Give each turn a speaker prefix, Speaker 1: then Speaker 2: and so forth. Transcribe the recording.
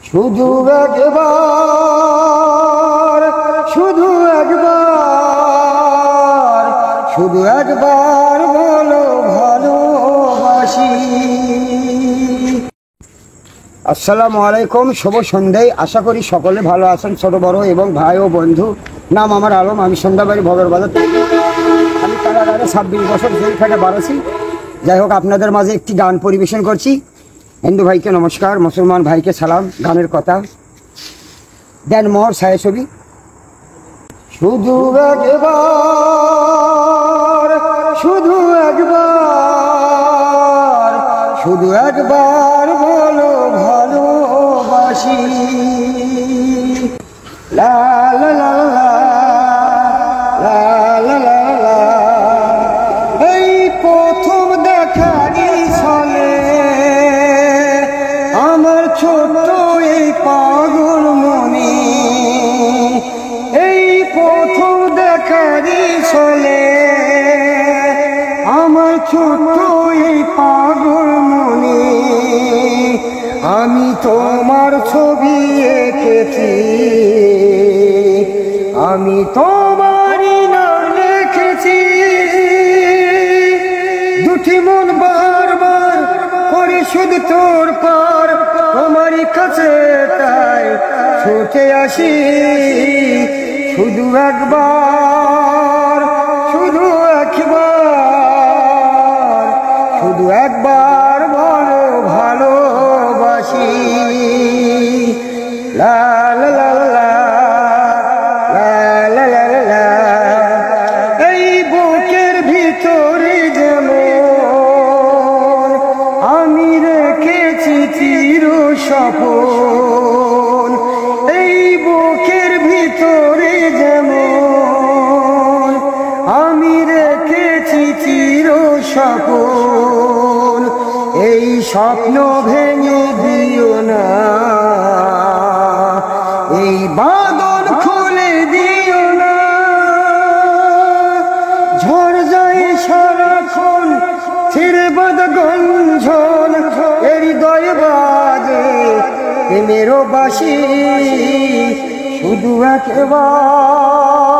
Speaker 1: শুধু একবার, শুধু একবার, শুধু একবার বলো ভালোবাসি। আসসালামু আলাইকুম, শুভ সন্ধ্যায়। আশা করি সকলে ভালো আছেন, ছোট বড় এবং ভাই ও বন্ধু। নাম আমার আলম, আমি সন্ধ্যাবাড়ি ভগর বাজার। আমি কারাগারে 26 বছর জেল থেকে বাড়াছি। যাই হোক, আপনাদের মাঝে একটি গান পরিবেশন করছি। হিন্দু ভাইকে নমস্কার, মুসলমান ভাইকে সালাম। গানের কথা দেন মোহর ছায়াছবি। শুধু একবার, শুধু একবার, শুধু একবার বলো ভালোবাসি। লা লা লা লা লা লা লা লা। এই প্রথম দেখারই ছলে আমার ছোট্ট এই পাগল মনে, এই প্রথম দেখারই ছলে আমার ছোট্ট এই পাগল মনে, আমি তোমার ছবি এঁকেছি, আমি তোমারই নাম লিখেছি। দুটি মন বারবার করে শুধু তোর পার, তোমারই কাছে তাই ছুটে আসি। শুধু একবার, শুধু একবার, শুধু একবার বলো ভালোবাসি। লা লা লা লা লা লা লা লা। এই বুকের ভিতরে যেমন আমি রেখেছি চির স্বপন, এই বুকের ভিতরে যেমন আমি রেখেছি চির স্বপন। এই স্বপ্ন ভেঙে দিও না, এই বাঁধন খুলে দিও না। ঝড় যায় সারাক্ষণ ছেড়ে বাঁধা গঞ্জন, এর হৃদয় বাজে প্রেমেরও বাঁশি। শুধু একবার,